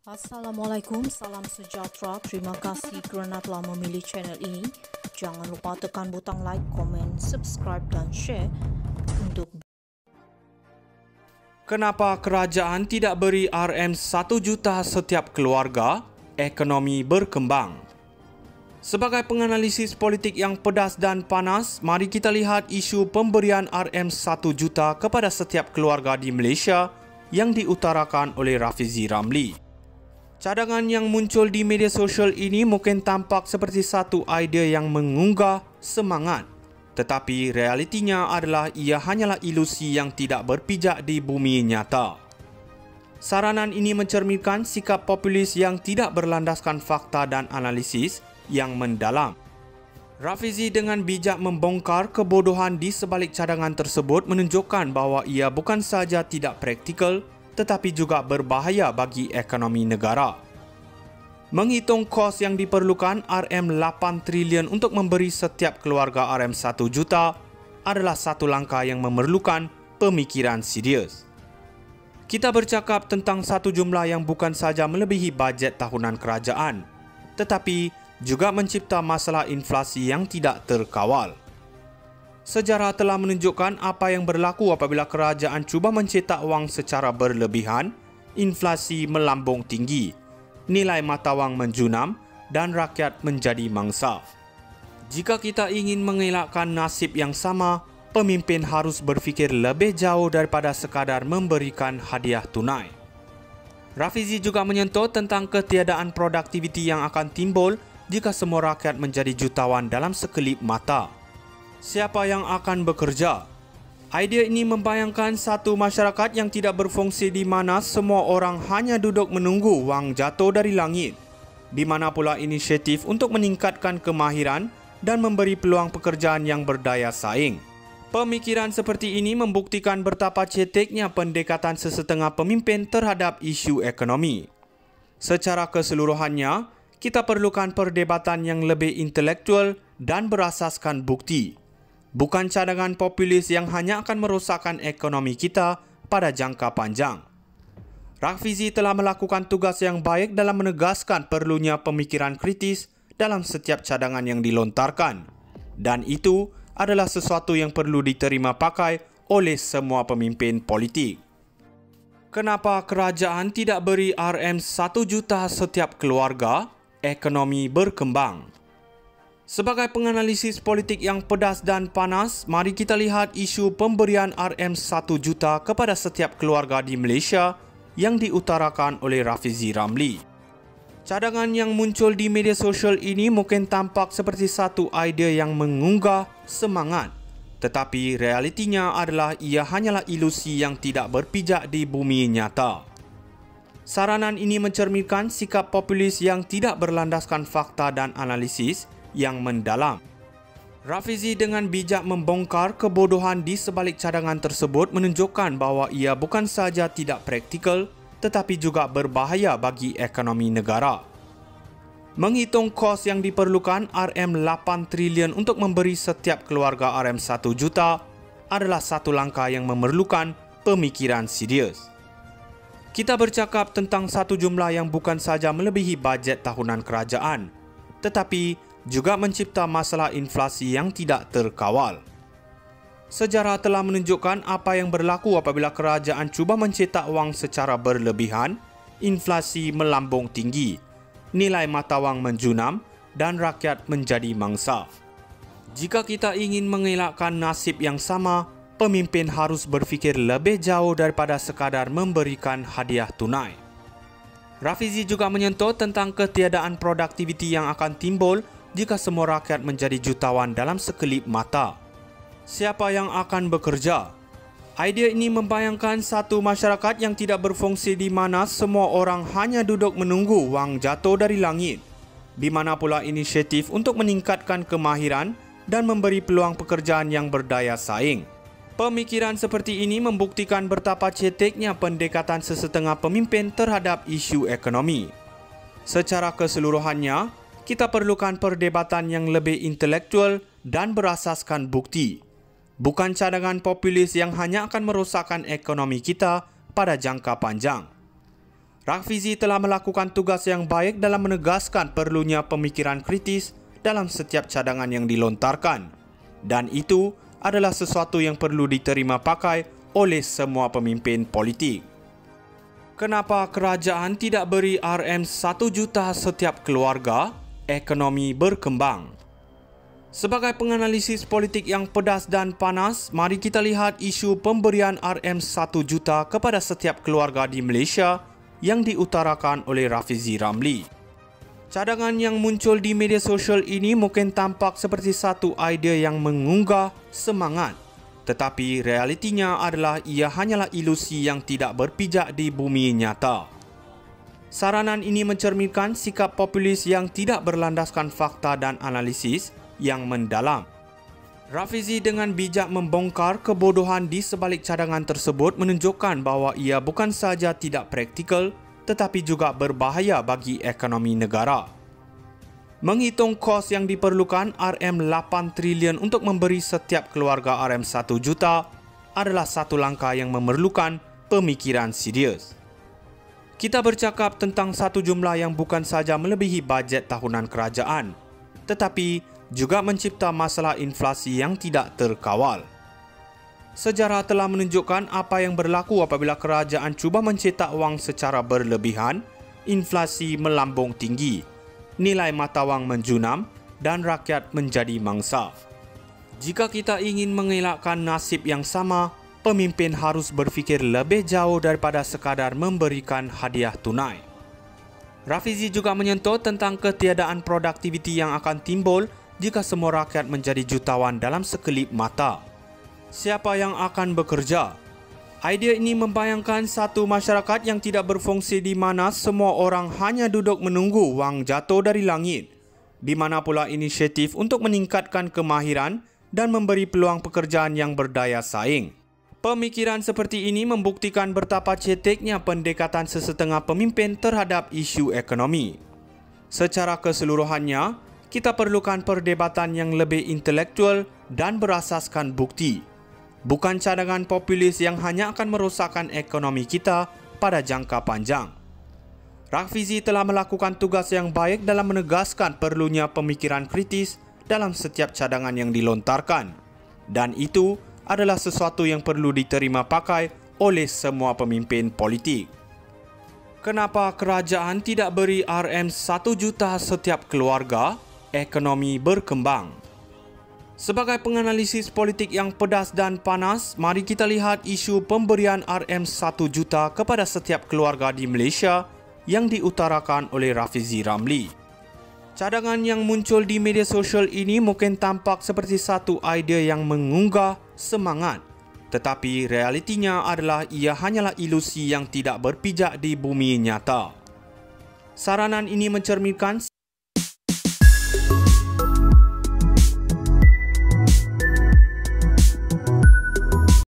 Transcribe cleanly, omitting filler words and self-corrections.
Assalamualaikum, salam sejahtera. Terima kasih kerana telah memilih channel ini. Jangan lupa tekan butang like, komen, subscribe dan share untuk Kenapa kerajaan tidak beri RM1 juta setiap keluarga? Ekonomi berkembang. Sebagai penganalisis politik yang pedas dan panas, mari kita lihat isu pemberian RM1 juta kepada setiap keluarga di Malaysia yang diutarakan oleh Rafizi Ramli. Cadangan yang muncul di media sosial ini mungkin tampak seperti satu idea yang mengunggah semangat. Tetapi realitinya adalah ia hanyalah ilusi yang tidak berpijak di bumi nyata. Saranan ini mencerminkan sikap populis yang tidak berlandaskan fakta dan analisis yang mendalam. Rafizi dengan bijak membongkar kebodohan di sebalik cadangan tersebut menunjukkan bahawa ia bukan sahaja tidak praktikal tetapi juga berbahaya bagi ekonomi negara. Menghitung kos yang diperlukan RM8 trilion untuk memberi setiap keluarga RM1 juta adalah satu langkah yang memerlukan pemikiran serius. Kita bercakap tentang satu jumlah yang bukan sahaja melebihi bajet tahunan kerajaan, tetapi juga mencipta masalah inflasi yang tidak terkawal. Sejarah telah menunjukkan apa yang berlaku apabila kerajaan cuba mencetak wang secara berlebihan, inflasi melambung tinggi, nilai mata wang menjunam dan rakyat menjadi mangsa. Jika kita ingin mengelakkan nasib yang sama, pemimpin harus berfikir lebih jauh daripada sekadar memberikan hadiah tunai. Rafizi juga menyentuh tentang ketiadaan produktiviti yang akan timbul jika semua rakyat menjadi jutawan dalam sekelip mata. Siapa yang akan bekerja? Idea ini membayangkan satu masyarakat yang tidak berfungsi di mana semua orang hanya duduk menunggu wang jatuh dari langit. Di mana pula inisiatif untuk meningkatkan kemahiran dan memberi peluang pekerjaan yang berdaya saing. Pemikiran seperti ini membuktikan betapa ceteknya pendekatan sesetengah pemimpin terhadap isu ekonomi. Secara keseluruhannya, kita perlukan perdebatan yang lebih intelektual dan berasaskan bukti. Bukan cadangan populis yang hanya akan merosakkan ekonomi kita pada jangka panjang. Rafizi telah melakukan tugas yang baik dalam menegaskan perlunya pemikiran kritis dalam setiap cadangan yang dilontarkan. Dan itu adalah sesuatu yang perlu diterima pakai oleh semua pemimpin politik. Kenapa kerajaan tidak beri RM1 juta setiap keluarga? Ekonomi berkembang. Sebagai penganalisis politik yang pedas dan panas, mari kita lihat isu pemberian RM1 juta kepada setiap keluarga di Malaysia yang diutarakan oleh Rafizi Ramli. Cadangan yang muncul di media sosial ini mungkin tampak seperti satu idea yang mengunggah semangat. Tetapi realitinya adalah ia hanyalah ilusi yang tidak berpijak di bumi nyata. Saranan ini mencerminkan sikap populis yang tidak berlandaskan fakta dan analisis yang mendalam. Rafizi dengan bijak membongkar kebodohan di sebalik cadangan tersebut menunjukkan bahawa ia bukan sahaja tidak praktikal tetapi juga berbahaya bagi ekonomi negara. Menghitung kos yang diperlukan RM8 trilion untuk memberi setiap keluarga RM1 juta adalah satu langkah yang memerlukan pemikiran serius. Kita bercakap tentang satu jumlah yang bukan sahaja melebihi bajet tahunan kerajaan, tetapi juga mencipta masalah inflasi yang tidak terkawal. Sejarah telah menunjukkan apa yang berlaku apabila kerajaan cuba mencetak wang secara berlebihan, inflasi melambung tinggi, nilai mata wang menjunam dan rakyat menjadi mangsa. Jika kita ingin mengelakkan nasib yang sama, pemimpin harus berfikir lebih jauh daripada sekadar memberikan hadiah tunai. Rafizi juga menyentuh tentang ketiadaan produktiviti yang akan timbul jika semua rakyat menjadi jutawan dalam sekelip mata. Siapa yang akan bekerja? Idea ini membayangkan satu masyarakat yang tidak berfungsi di mana semua orang hanya duduk menunggu wang jatuh dari langit. Di mana pula inisiatif untuk meningkatkan kemahiran dan memberi peluang pekerjaan yang berdaya saing. Pemikiran seperti ini membuktikan betapa ceteknya pendekatan sesetengah pemimpin terhadap isu ekonomi. Secara keseluruhannya, kita perlukan perdebatan yang lebih intelektual dan berasaskan bukti. Bukan cadangan populis yang hanya akan merosakkan ekonomi kita pada jangka panjang. Rafizi telah melakukan tugas yang baik dalam menegaskan perlunya pemikiran kritis dalam setiap cadangan yang dilontarkan, dan itu adalah sesuatu yang perlu diterima pakai oleh semua pemimpin politik. Kenapa kerajaan tidak beri RM1 juta setiap keluarga? Ekonomi berkembang. Sebagai penganalisis politik yang pedas dan panas, mari kita lihat isu pemberian RM1 juta kepada setiap keluarga di Malaysia yang diutarakan oleh Rafizi Ramli. Cadangan yang muncul di media sosial ini mungkin tampak seperti satu idea yang mengunggah semangat, tetapi realitinya adalah ia hanyalah ilusi yang tidak berpijak di bumi nyata. Saranan ini mencerminkan sikap populis yang tidak berlandaskan fakta dan analisis yang mendalam. Rafizi dengan bijak membongkar kebodohan di sebalik cadangan tersebut menunjukkan bahawa ia bukan sahaja tidak praktikal tetapi juga berbahaya bagi ekonomi negara. Menghitung kos yang diperlukan RM8 trilion untuk memberi setiap keluarga RM1 juta adalah satu langkah yang memerlukan pemikiran serius. Kita bercakap tentang satu jumlah yang bukan sahaja melebihi bajet tahunan kerajaan, tetapi juga mencipta masalah inflasi yang tidak terkawal. Sejarah telah menunjukkan apa yang berlaku apabila kerajaan cuba mencetak wang secara berlebihan, inflasi melambung tinggi, nilai mata wang menjunam dan rakyat menjadi mangsa. Jika kita ingin mengelakkan nasib yang sama, pemimpin harus berfikir lebih jauh daripada sekadar memberikan hadiah tunai. Rafizi juga menyentuh tentang ketiadaan produktiviti yang akan timbul jika semua rakyat menjadi jutawan dalam sekelip mata. Siapa yang akan bekerja? Idea ini membayangkan satu masyarakat yang tidak berfungsi di mana semua orang hanya duduk menunggu wang jatuh dari langit. Di mana pula inisiatif untuk meningkatkan kemahiran dan memberi peluang pekerjaan yang berdaya saing. Pemikiran seperti ini membuktikan betapa ceteknya pendekatan sesetengah pemimpin terhadap isu ekonomi. Secara keseluruhannya, kita perlukan perdebatan yang lebih intelektual dan berasaskan bukti, bukan cadangan populis yang hanya akan merosakkan ekonomi kita pada jangka panjang. Rafizi telah melakukan tugas yang baik dalam menegaskan perlunya pemikiran kritis dalam setiap cadangan yang dilontarkan, dan itu adalah sesuatu yang perlu diterima pakai oleh semua pemimpin politik. Kenapa kerajaan tidak beri RM1 juta setiap keluarga? Ekonomi berkembang. Sebagai penganalisis politik yang pedas dan panas, mari kita lihat isu pemberian RM1 juta kepada setiap keluarga di Malaysia yang diutarakan oleh Rafizi Ramli. Cadangan yang muncul di media sosial ini mungkin tampak seperti satu idea yang mengunggah semangat, tetapi realitinya adalah ia hanyalah ilusi yang tidak berpijak di bumi nyata. Saranan ini mencerminkan